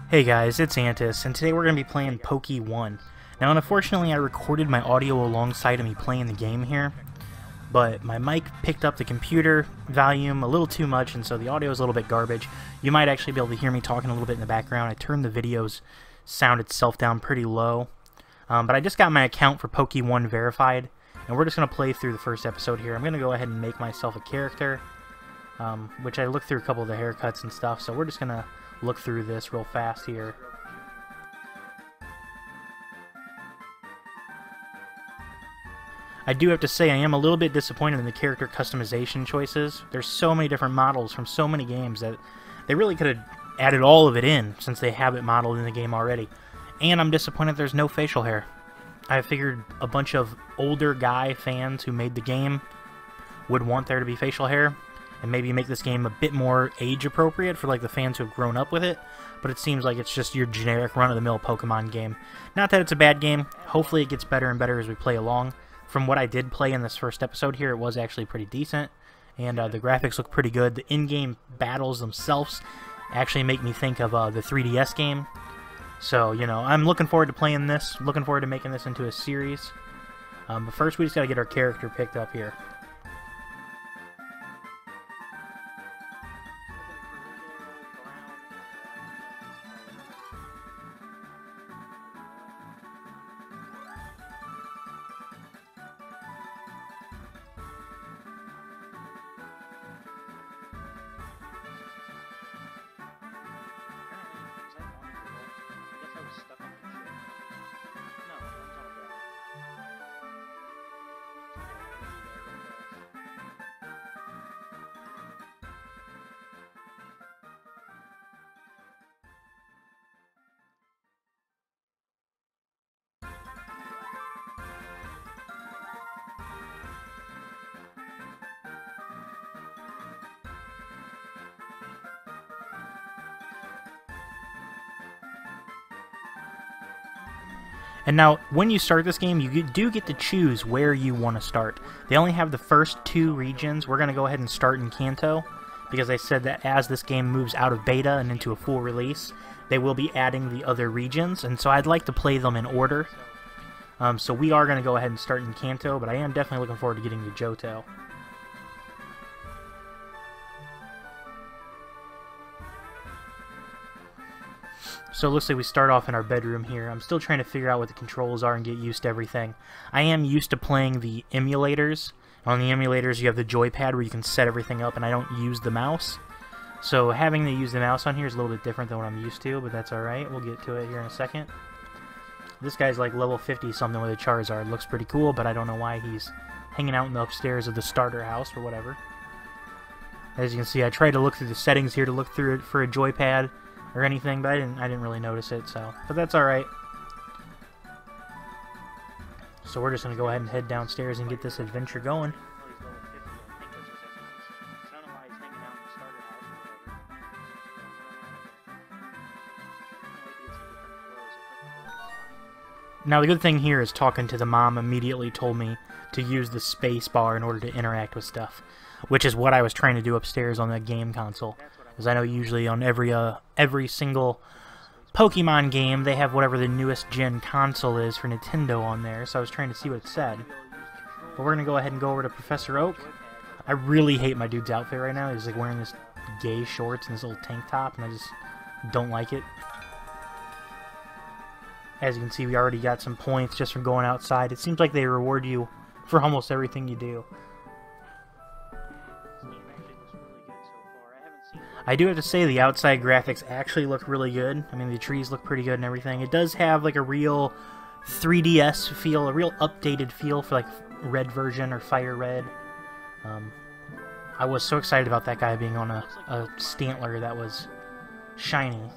Hey guys, it's Antusj, and today we're going to be playing PokeOne. Now, unfortunately, I recorded my audio alongside of me playing the game here, but my mic picked up the computer volume a little too much, and so the audio is a little bit garbage. You might actually be able to hear me talking a little bit in the background. I turned the video's sound itself down pretty low, but I just got my account for PokeOne verified, and we're just going to play through the first episode here. I'm going to go ahead and make myself a character, which I looked through a couple of the haircuts and stuff, so we're just going to look through this real fast here. I do have to say I am a little bit disappointed in the character customization choices. There's so many different models from so many games that they really could have added all of it in since they have it modeled in the game already. And I'm disappointed there's no facial hair. I figured a bunch of older guy fans who made the game would want there to be facial hair, and maybe make this game a bit more age-appropriate for like the fans who have grown up with it, but it seems like it's just your generic run-of-the-mill Pokemon game. Not that it's a bad game, hopefully it gets better and better as we play along. From what I did play in this first episode here, it was actually pretty decent, and the graphics look pretty good. The in-game battles themselves actually make me think of the 3DS game. So, you know, I'm looking forward to playing this, looking forward to making this into a series. But first we just gotta get our character picked up here. And now, when you start this game, you do get to choose where you want to start. They only have the first 2 regions. We're going to go ahead and start in Kanto, because they said that as this game moves out of beta and into a full release, they will be adding the other regions, and so I'd like to play them in order. So we are going to go ahead and start in Kanto, but I am definitely looking forward to getting to Johto. So it looks like we start off in our bedroom here. I'm still trying to figure out what the controls are and get used to everything. I am used to playing the emulators. On the emulators you have the joypad where you can set everything up, and I don't use the mouse. So having to use the mouse on here is a little bit different than what I'm used to, but that's alright. We'll get to it here in a second. This guy's like level 50 something with a Charizard. Looks pretty cool, but I don't know why he's hanging out in the upstairs of the starter house or whatever. As you can see, I tried to look through the settings here to look through it for a joypad or anything, but I didn't really notice it, so, but that's alright. So we're just gonna go ahead and head downstairs and get this adventure going. Now the good thing here is talking to the mom immediately told me to use the space bar in order to interact with stuff, which is what I was trying to do upstairs on the game console. Because I know usually on every single Pokemon game they have whatever the newest gen console is for Nintendo on there, so I was trying to see what it said. But we're gonna go ahead and go over to Professor Oak. I really hate my dude's outfit right now. He's like wearing this gay shorts and this little tank top, and I just don't like it. As you can see, we already got some points just from going outside. It seems like they reward you for almost everything you do. I do have to say the outside graphics actually look really good. I mean, the trees look pretty good and everything. It does have like a real 3DS feel, a real updated feel for like Red version or Fire Red. I was so excited about that guy being on a Stantler that was shiny.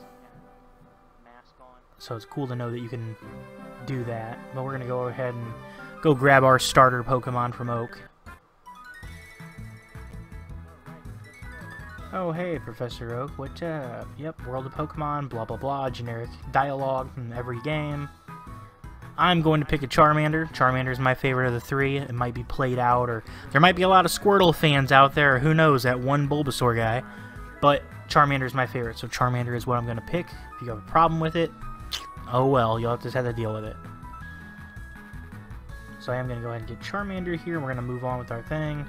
So it's cool to know that you can do that. But we're going to go ahead and go grab our starter Pokemon from Oak. Oh hey, Professor Oak, what's up? Yep, World of Pokemon, blah blah blah, generic dialogue from every game. I'm going to pick a Charmander. Charmander is my favorite of the three. It might be played out, or there might be a lot of Squirtle fans out there, or who knows, that one Bulbasaur guy. But Charmander is my favorite, so Charmander is what I'm going to pick. If you have a problem with it, oh well, you'll just have to deal with it. So I am going to go ahead and get Charmander here, and we're going to move on with our thing.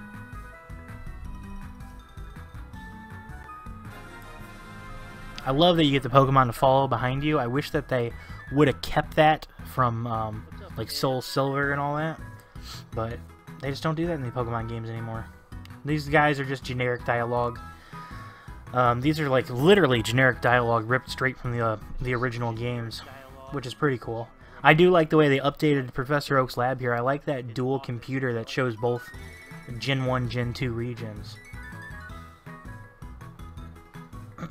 I love that you get the Pokemon to follow behind you. I wish that they would have kept that from like Soul Silver and all that, but they just don't do that in the Pokemon games anymore. These guys are just generic dialogue. These are like literally generic dialogue ripped straight from the original games, which is pretty cool. I do like the way they updated Professor Oak's lab here. I like that dual computer that shows both Gen 1, Gen 2 regions.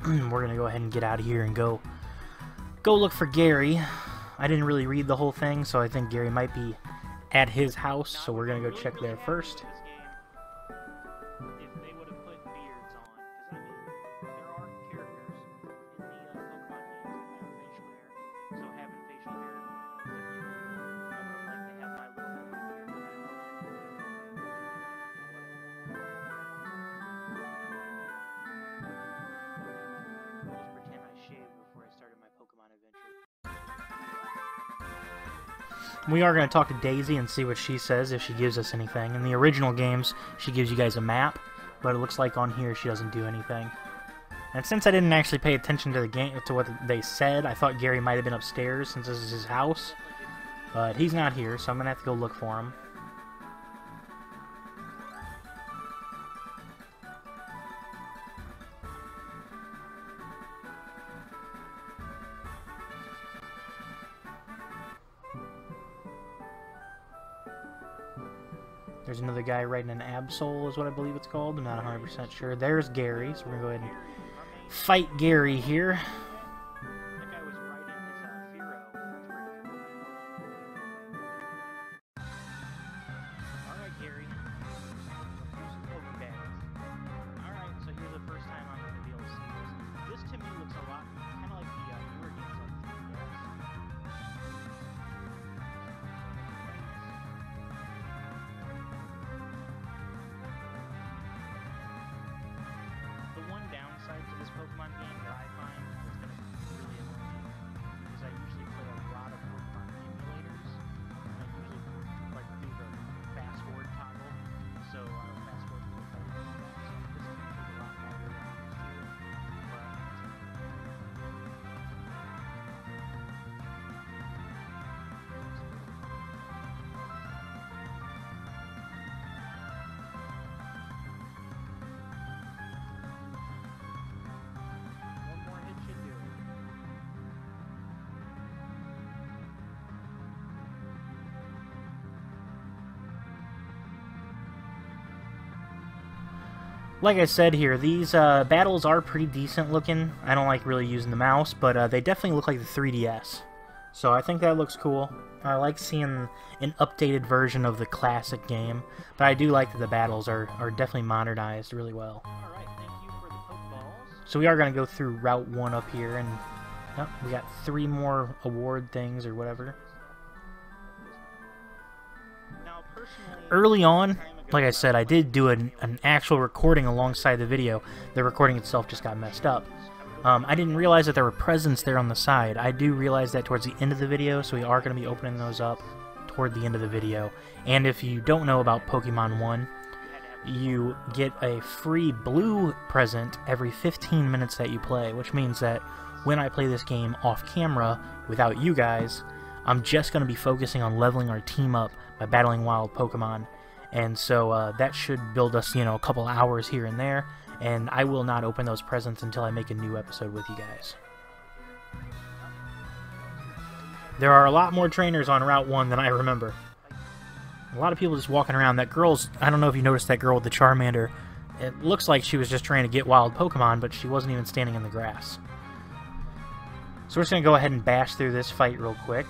We're gonna go ahead and get out of here and go look for Gary. I didn't really read the whole thing, so I think Gary might be at his house, so we're gonna go check there first. We are going to talk to Daisy and see what she says, if she gives us anything. In the original games, she gives you guys a map, but it looks like on here she doesn't do anything. And since I didn't actually pay attention to the game, to what they said, I thought Gary might have been upstairs since this is his house. But he's not here, so I'm going to have to go look for him. There's another guy riding an Absol, is what I believe it's called. I'm not 100% sure. There's Gary, so we're going to go ahead and fight Gary here. That guy was riding his Firo. Alright, Gary. Here's some Poke bags. Alright, so here's the first time I'm going to be able to see this. This to me looks a lot kind of like the newer games like 3DS. To this Pokemon game that I find that's going to be really annoying is I usually play a lot of Pokemon emulators, and I usually like do the fast forward toggle, so fast forward to the fight. So this is going to take a lot longer than I'm used to, but like I said here, these battles are pretty decent looking. I don't like really using the mouse, but they definitely look like the 3DS. So I think that looks cool. I like seeing an updated version of the classic game, but I do like that the battles are definitely modernized really well. Alright, thank you for the Pokeballs. So we are going to go through Route 1 up here, and oh, we got 3 more award things or whatever. Now, early on, like I said, I did do an actual recording alongside the video. The recording itself just got messed up. I didn't realize that there were presents there on the side. I do realize that towards the end of the video, so we are going to be opening those up toward the end of the video. And if you don't know about Pokemon 1, you get a free blue present every 15 minutes that you play, which means that when I play this game off camera without you guys, I'm just going to be focusing on leveling our team up by battling wild Pokemon. And so that should build us, you know, a couple hours here and there, and I will not open those presents until I make a new episode with you guys. There are a lot more trainers on Route 1 than I remember. A lot of people just walking around. That girl's, I don't know if you noticed that girl with the Charmander. It looks like she was just trying to get wild Pokemon, but she wasn't even standing in the grass. So we're just going to go ahead and bash through this fight real quick.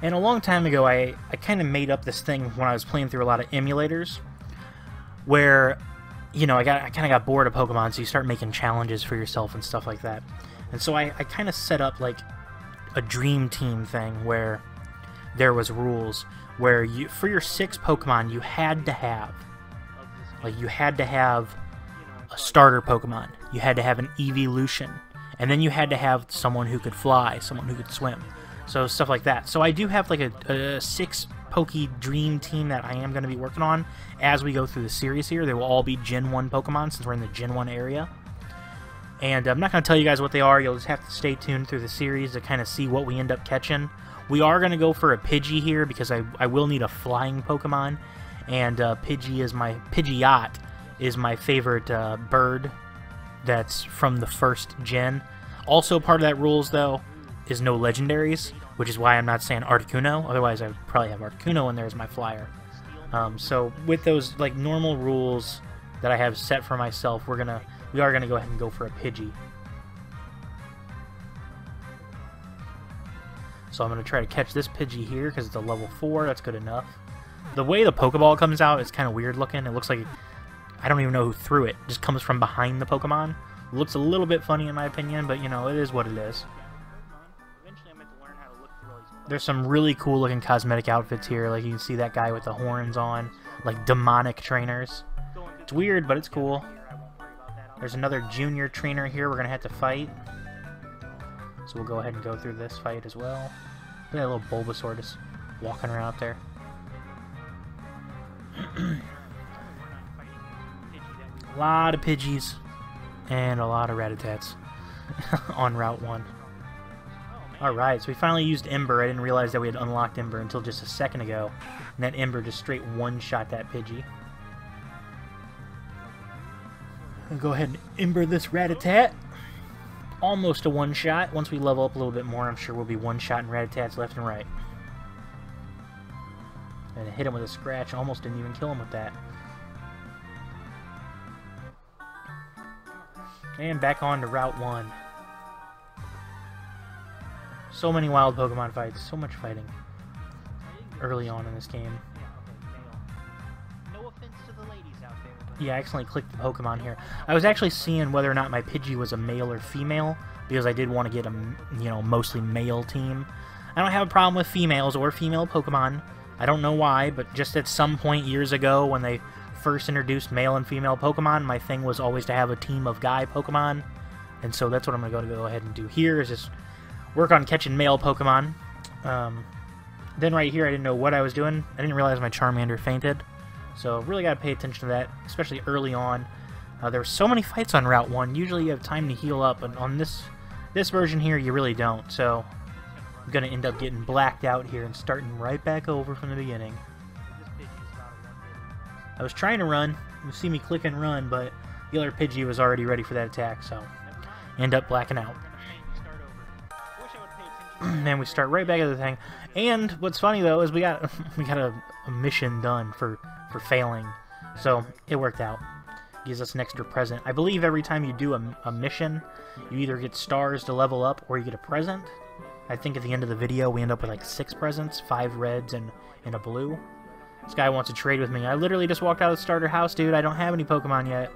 And a long time ago, I kind of made up this thing when I was playing through a lot of emulators, where, you know, I kind of got bored of Pokemon, so you start making challenges for yourself and stuff like that. And so I kind of set up like a dream team thing where there was rules where you, for your 6 Pokemon, you had to have a starter Pokemon, you had to have an evolution, and then you had to have someone who could fly, someone who could swim, so stuff like that. So I do have like a 6 Poke Dream Team that I am going to be working on as we go through the series here. They will all be Gen 1 Pokemon since we're in the Gen 1 area. And I'm not going to tell you guys what they are. You'll just have to stay tuned through the series to kind of see what we end up catching. We are going to go for a Pidgey here because I will need a flying Pokemon. And Pidgeot is my favorite bird that's from the first gen. Also part of that rules, though, is no legendaries, which is why I'm not saying Articuno. Otherwise, I would probably have Articuno in there as my flyer. So with those like normal rules that I have set for myself, we are gonna go ahead and go for a Pidgey. So I'm gonna try to catch this Pidgey here because it's a level 4. That's good enough. The way the Pokeball comes out is kind of weird looking. It looks like, I don't even know who threw it. It just comes from behind the Pokemon. It looks a little bit funny in my opinion, but you know, it is what it is. There's some really cool looking cosmetic outfits here. Like you can see that guy with the horns on, like demonic trainers. It's weird, but it's cool. There's another junior trainer here we're going to have to fight. So we'll go ahead and go through this fight as well. Look at that little Bulbasaur just walking around up there. A lot of Pidgeys and a lot of Ratatats on Route 1. Alright, so we finally used Ember. I didn't realize that we had unlocked Ember until just a second ago. And that Ember just straight one-shot that Pidgey. I'll go ahead and Ember this Rattata. Almost a one-shot. Once we level up a little bit more, I'm sure we'll be one-shotting Rattatas left and right. And hit him with a scratch. Almost didn't even kill him with that. And back on to Route 1. So many wild Pokemon fights, so much fighting early on in this game. Yeah, I accidentally clicked the Pokemon here. I was actually seeing whether or not my Pidgey was a male or female because I did want to get a, you know, mostly male team. I don't have a problem with females or female Pokemon. I don't know why, but just at some point years ago when they first introduced male and female Pokemon, my thing was always to have a team of guy Pokemon. And so that's what I'm going to go ahead and do here, is just work on catching male Pokemon. Then right here, I didn't know what I was doing. I didn't realize my Charmander fainted. So really got to pay attention to that, especially early on. There were so many fights on Route 1. Usually you have time to heal up, but on this version here, you really don't. So I'm going to end up getting blacked out here and starting right back over from the beginning. I was trying to run. You see me click and run, but the other Pidgey was already ready for that attack, so end up blacking out. And we start right back at the thing. And what's funny though is we got a mission done for failing, so it worked out. Gives us an extra present. I believe every time you do a mission, you either get stars to level up or you get a present. I think at the end of the video we end up with like 6 presents, 5 reds and a blue. This guy wants to trade with me. I literally just walked out of the starter house, dude. I don't have any Pokemon yet.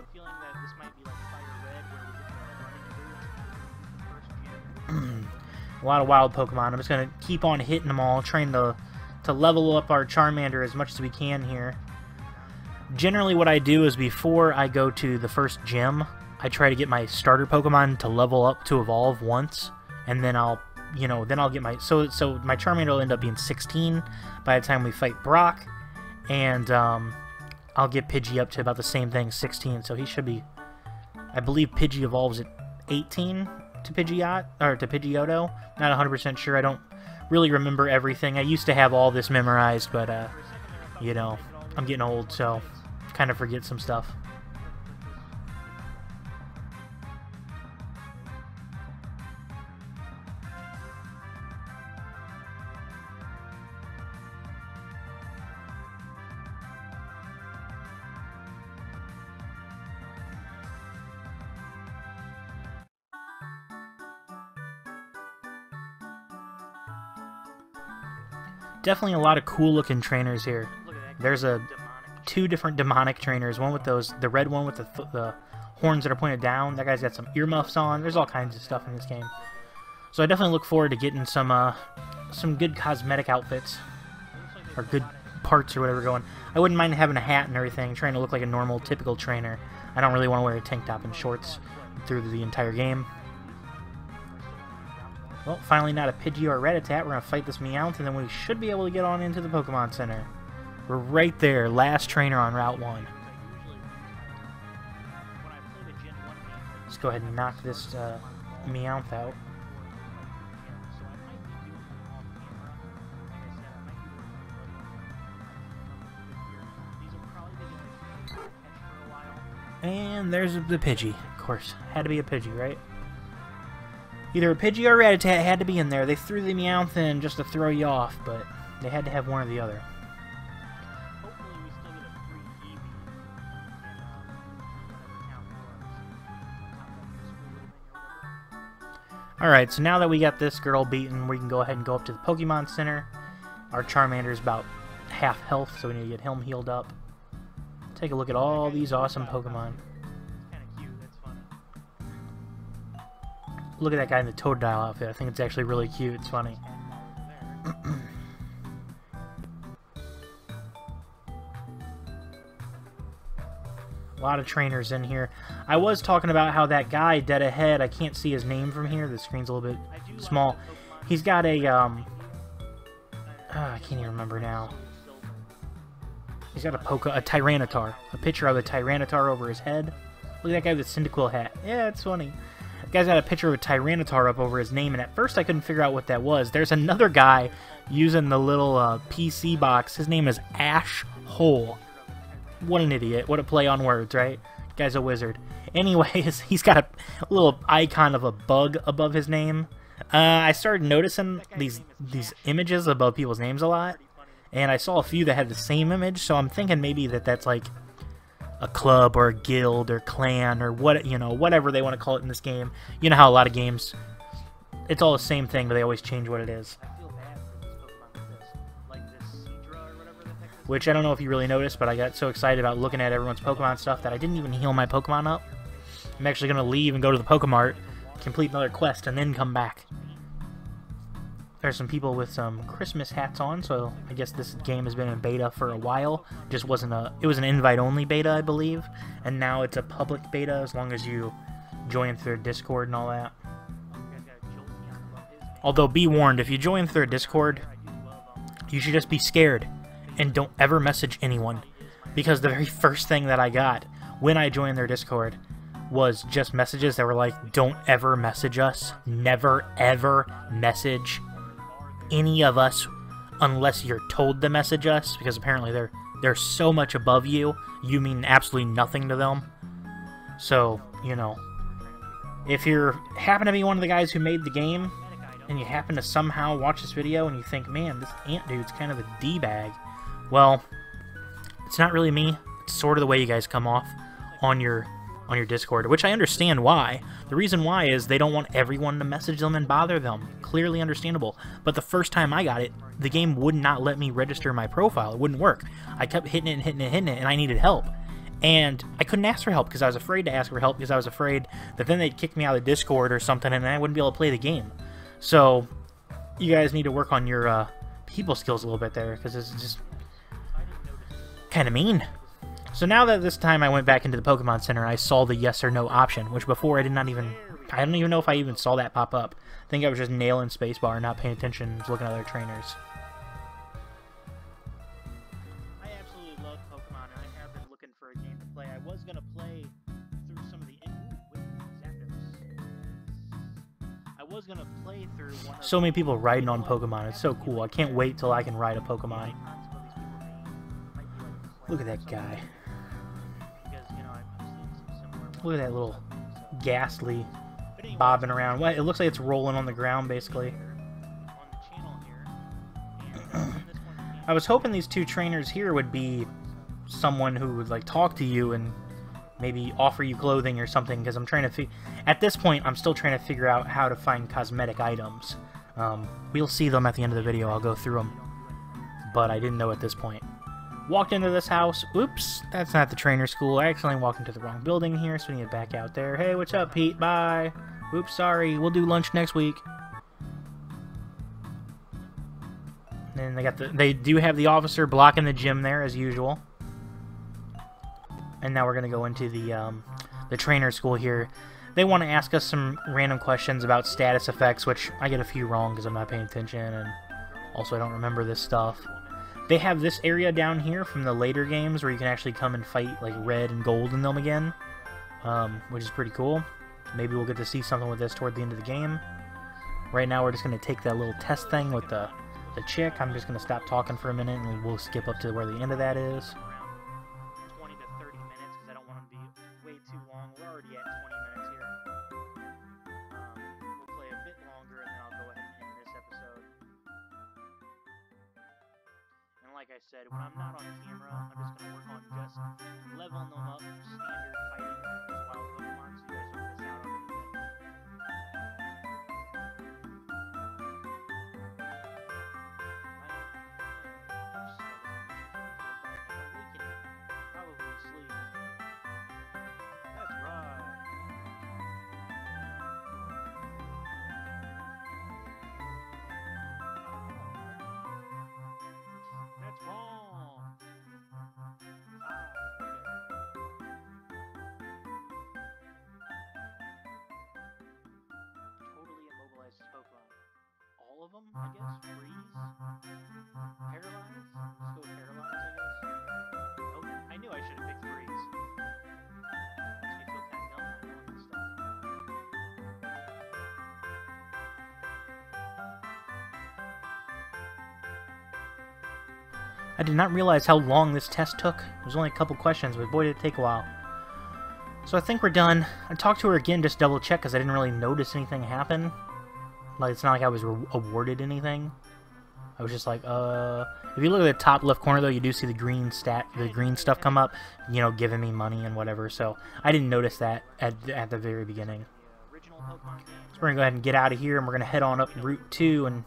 A lot of wild Pokemon. I'm just going to keep on hitting them all, trying to level up our Charmander as much as we can here. Generally what I do is before I go to the first gym, I try to get my starter Pokemon to level up to evolve once, and then I'll get my... So my Charmander will end up being 16 by the time we fight Brock, and I'll get Pidgey up to about the same thing, 16, so he should be... I believe Pidgey evolves at 18 to Pidgeot, or to Pidgeotto. Not 100% sure. I don't really remember everything. I used to have all this memorized, but, you know, I'm getting old, so kind of forget some stuff. Definitely a lot of cool looking trainers here. There's a two different demonic trainers. One with the red one with the horns that are pointed down. That guy's got some earmuffs on. There's all kinds of stuff in this game. So I definitely look forward to getting some good cosmetic outfits. Or good parts or whatever going. I wouldn't mind having a hat and everything, trying to look like a normal, typical trainer. I don't really want to wear a tank top and shorts through the entire game. Well, finally not a Pidgey or a Rattata. We're going to fight this Meowth, and then we should be able to get on into the Pokemon Center. We're right there, last trainer on Route 1. Let's go ahead and knock this Meowth out. And there's the Pidgey, of course. Had to be a Pidgey, right? Either a Pidgey or a Rattata had to be in there. They threw the Meowth in just to throw you off, but they had to have one or the other. Alright, so now that we got this girl beaten, we can go ahead and go up to the Pokemon Center. Our Charmander is about half health, so we need to get him healed up. Take a look at all these awesome Pokemon. Look at that guy in the Totodile outfit. I think it's actually really cute. It's funny. A lot of trainers in here. I was talking about how that guy dead ahead, I can't see his name from here. The screen's a little bit small. He's got a, I can't even remember now. He's got a Tyranitar. A picture of a Tyranitar over his head. Look at that guy with the Cyndaquil hat. Yeah, it's funny. The guy's got a picture of a Tyranitar up over his name, and at first I couldn't figure out what that was. There's another guy using the little PC box. His name is Ash Hole. What an idiot. What a play on words, right? Guy's a wizard. Anyways, he's got a little icon of a bug above his name. I started noticing these images above people's names a lot. And I saw a few that had the same image, so I'm thinking maybe that's like a club or a guild or clan or what, you know, whatever they want to call it in this game. You know how a lot of games, it's all the same thing, but they always change what it is. Which I don't know if you really noticed, but I got so excited about looking at everyone's Pokemon stuff that I didn't even heal my Pokemon up. I'm actually going to leave and go to the Pokemart, complete another quest, and then come back. There's some people with some Christmas hats on, so I guess this game has been in beta for a while. Just wasn't it was an invite-only beta, I believe, and now it's a public beta as long as you join through Discord and all that. Although, be warned, if you join through Discord, you should just be scared and don't ever message anyone, because the very first thing that I got when I joined their Discord was just messages that were like, don't ever message us, never ever message any of us unless you're told to message us, because apparently they're so much above you, you mean absolutely nothing to them. So, you know, if you happen to be one of the guys who made the game, and you happen to somehow watch this video and you think, man, this ant dude's kind of a D-bag, well, it's not really me. It's sort of the way you guys come off on your Discord, which I understand why. The reason why is they don't want everyone to message them and bother them. Clearly understandable. But the first time I got it, the game would not let me register my profile. It wouldn't work. I kept hitting it and hitting it and hitting it, and I needed help. And I couldn't ask for help because I was afraid to ask for help, because I was afraid that then they'd kick me out of Discord or something and I wouldn't be able to play the game. So, you guys need to work on your people skills a little bit there, because it's just kind of mean. So now that this time I went back into the Pokemon Center, I saw the yes or no option, which before I don't even know if I even saw that pop up. I think I was just nailing spacebar, not paying attention, looking at other trainers. I absolutely love Pokemon, and I have been looking for a game to play. I was going to play through some of the... I was going to play through one of... So many people riding on Pokemon. It's so cool. I can't wait till I can ride a Pokemon. Look at that guy. Look at that little ghastly bobbing around. It looks like it's rolling on the ground, basically. I was hoping these two trainers here would be someone who would like talk to you and maybe offer you clothing or something, because I'm trying to at this point I'm still trying to figure out how to find cosmetic items. We'll see them at the end of the video. I'll go through them, but I didn't know at this point. Walked into this house. Oops, that's not the trainer school. I accidentally walked into the wrong building here, so we need to back out there. Hey, what's up, Pete? Bye. Oops, sorry. We'll do lunch next week. And they do have the officer blocking the gym there as usual. And now we're gonna go into the trainer school here. They want to ask us some random questions about status effects, which I get a few wrong because I'm not paying attention, and also I don't remember this stuff. They have this area down here from the later games where you can actually come and fight like red and gold in them again, which is pretty cool. Maybe we'll get to see something with this toward the end of the game. Right now we're just going to take that little test thing with the chick. I'm just going to stop talking for a minute and we'll skip up to where the end of that is. 20 to 30 minutes because I don't want to be way too long. We're already at 20 minutes here. We'll play a bit longer and then I'll go ahead and end this episode. And like I said, when I'm not on camera, I'm just going to work on just leveling them up, standard fighting these wild Pokemon, so you guys don't miss out on anything. Probably sleep. That's right. That's wrong. Totally immobilized Pokemon. All of them, I guess? Freeze? Paralyze? Let's go with paralyze, I guess. Oh, I knew I should have picked freeze. Makes me feel kind of dumb not knowing this stuff. I did not realize how long this test took. It was only a couple questions, but boy did it take a while. So I think we're done. I talked to her again, just double check, because I didn't really notice anything happen. Like, it's not like I was awarded anything. I was just like, If you look at the top left corner, though, you do see the green stuff come up, you know, giving me money and whatever. So I didn't notice that at the very beginning. So we're gonna go ahead and get out of here, and we're gonna head on up Route 2 and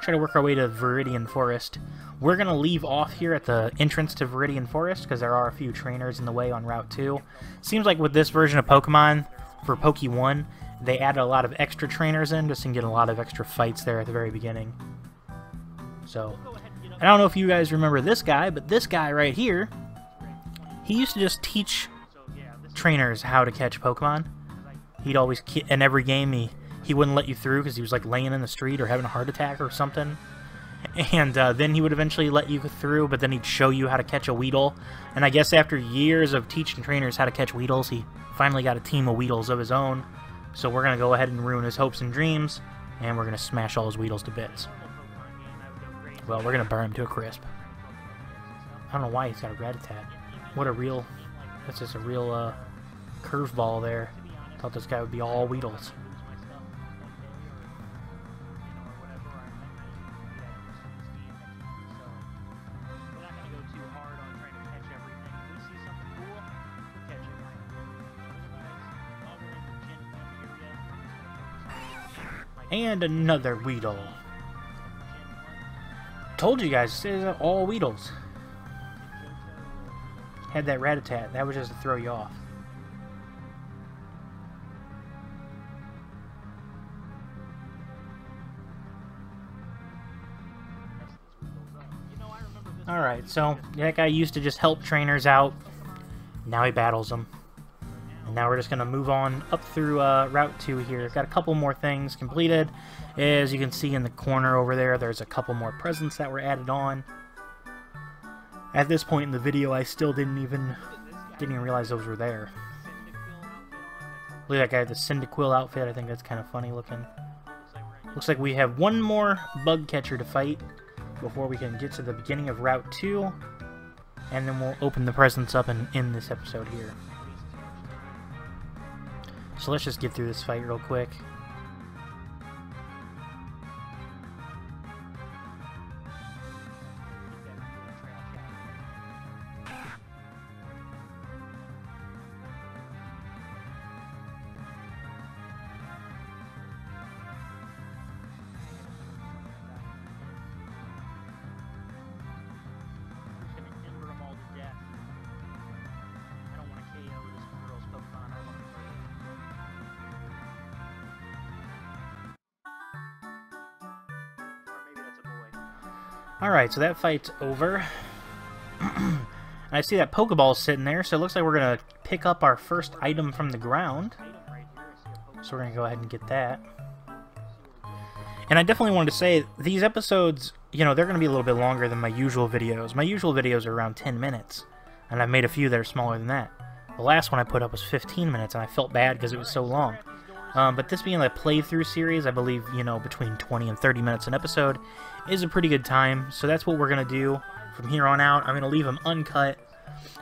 try to work our way to Viridian Forest. We're gonna leave off here at the entrance to Viridian Forest because there are a few trainers in the way on Route 2. Seems like with this version of Pokemon for PokeOne, they added a lot of extra trainers in just to get a lot of extra fights there at the very beginning. So, I don't know if you guys remember this guy, but this guy right here, he used to just teach trainers how to catch Pokemon. He'd always, in every game, he wouldn't let you through because he was like laying in the street or having a heart attack or something. And then he would eventually let you through, but then he'd show you how to catch a Weedle. And I guess after years of teaching trainers how to catch Weedles, he finally got a team of Weedles of his own. So we're going to go ahead and ruin his hopes and dreams, and we're going to smash all his Weedles to bits. Well, we're going to burn him to a crisp. I don't know why he's got a Rattata. What a real... That's just a real curveball there. Thought this guy would be all Weedles. And another Weedle. Told you guys, this is all Weedles. Had that Rattata. That was just to throw you off. Alright, so that guy used to just help trainers out. Now he battles them. And now we're just going to move on up through Route 2 here. Got a couple more things completed. As you can see in the corner over there, there's a couple more presents that were added on. At this point in the video, I still didn't even realize those were there. Look at that guy with the Cyndaquil outfit. I think that's kind of funny looking. Looks like we have one more bug catcher to fight before we can get to the beginning of Route 2. And then we'll open the presents up and end this episode here. So let's just get through this fight real quick. Alright, so that fight's over. And I see that Pokeball sitting there, so it looks like we're going to pick up our first item from the ground. So we're going to go ahead and get that. And I definitely wanted to say, these episodes, you know, they're going to be a little bit longer than my usual videos. My usual videos are around 10 minutes, and I've made a few that are smaller than that. The last one I put up was 15 minutes, and I felt bad because it was so long. But this being a playthrough series, I believe, you know, between 20 and 30 minutes an episode is a pretty good time. So that's what we're going to do from here on out. I'm going to leave them uncut.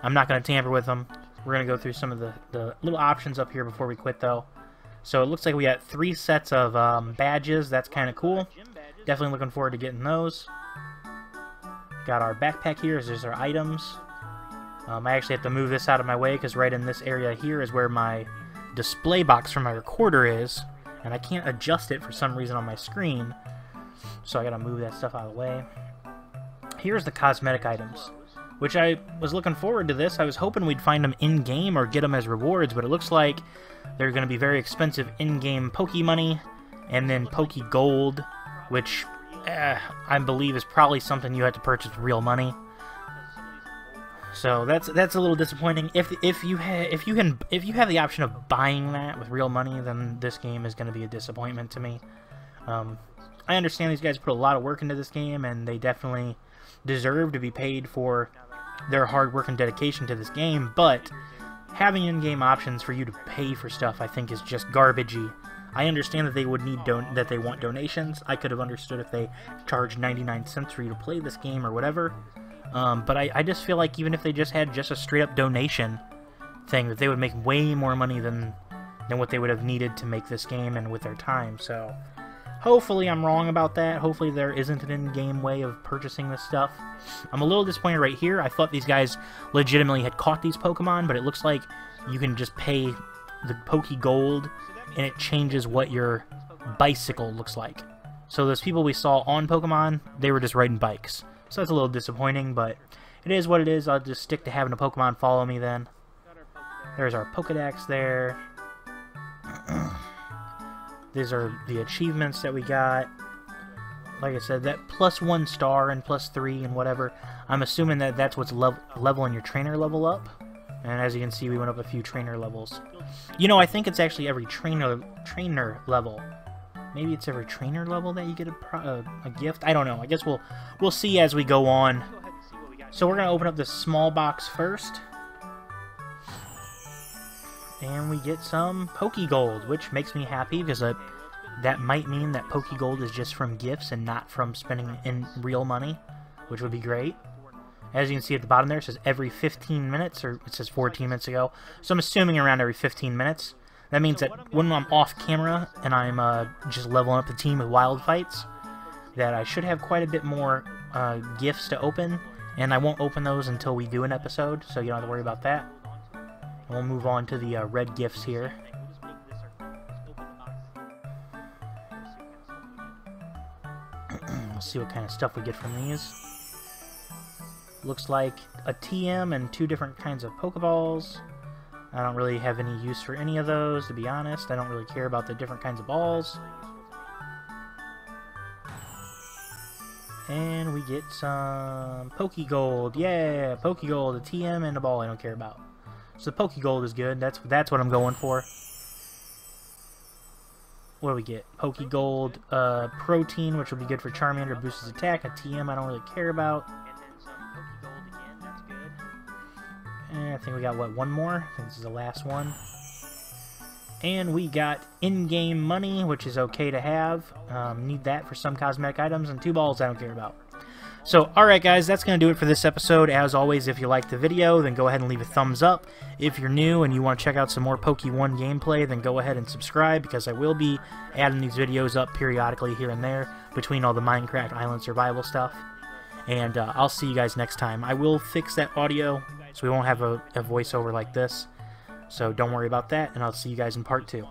I'm not going to tamper with them. We're going to go through some of the little options up here before we quit, though. So it looks like we got 3 sets of badges. That's kind of cool. Definitely looking forward to getting those. Got our backpack here. There's our items. I actually have to move this out of my way because right in this area here is where my display box for my recorder is, and I can't adjust it for some reason on my screen, so I gotta move that stuff out of the way. Here's the cosmetic items, which I was looking forward to this. I was hoping we'd find them in-game or get them as rewards, but it looks like they're going to be very expensive in-game Poke Money, and then Poke Gold, which I believe is probably something you have to purchase with real money. So that's a little disappointing. If you have the option of buying that with real money, then this game is going to be a disappointment to me. I understand these guys put a lot of work into this game, and they definitely deserve to be paid for their hard work and dedication to this game. But having in-game options for you to pay for stuff, I think, is just garbagey. I understand that they would need that they want donations. I could have understood if they charged 99 cents for you to play this game or whatever. But I just feel like even if they just had just a straight-up donation thing, that they would make way more money than what they would have needed to make this game and with their time. So hopefully I'm wrong about that. Hopefully there isn't an in-game way of purchasing this stuff. I'm a little disappointed right here. I thought these guys legitimately had caught these Pokemon, but it looks like you can just pay the Poke Gold, and it changes what your bicycle looks like. So those people we saw on Pokemon, they were just riding bikes. So that's a little disappointing, but it is what it is. I'll just stick to having a Pokemon follow me then. There's our Pokedex there. These are the achievements that we got. Like I said, that +1 star and +3 and whatever. I'm assuming that that's what's leveling your trainer level up. And as you can see, we went up a few trainer levels. You know, I think it's actually every trainer level. Maybe it's every trainer level that you get a gift. I don't know. I guess we'll see as we go on. So we're gonna open up this small box first, and we get some Poke Gold, which makes me happy because that might mean that Poke Gold is just from gifts and not from spending in real money, which would be great. As you can see at the bottom there, it says every 15 minutes, or it says 14 minutes ago. So I'm assuming around every 15 minutes. That means that when I'm off camera and I'm just leveling up the team with wild fights, that I should have quite a bit more gifts to open, and I won't open those until we do an episode, so you don't have to worry about that. And we'll move on to the red gifts here. We'll see what kind of stuff we get from these. Looks like a TM and 2 different kinds of Pokeballs. I don't really have any use for any of those, to be honest. I don't really care about the different kinds of balls. And we get some Poke Gold. Yeah, Poke Gold, a TM, and a ball I don't care about. So the Poke Gold is good. That's what I'm going for. What do we get? Poke Gold, Protein, which will be good for Charmander, boosts his attack. A TM I don't really care about. And I think we got, what, one more? I think this is the last one. And we got in-game money, which is okay to have. Need that for some cosmetic items, and 2 balls I don't care about. So, alright guys, that's going to do it for this episode. As always, if you liked the video, then go ahead and leave a thumbs up. If you're new and you want to check out some more PokeOne gameplay, then go ahead and subscribe, because I will be adding these videos up periodically here and there, between all the Minecraft Island survival stuff. And I'll see you guys next time. I will fix that audio, so we won't have a voiceover like this. So don't worry about that, and I'll see you guys in part 2.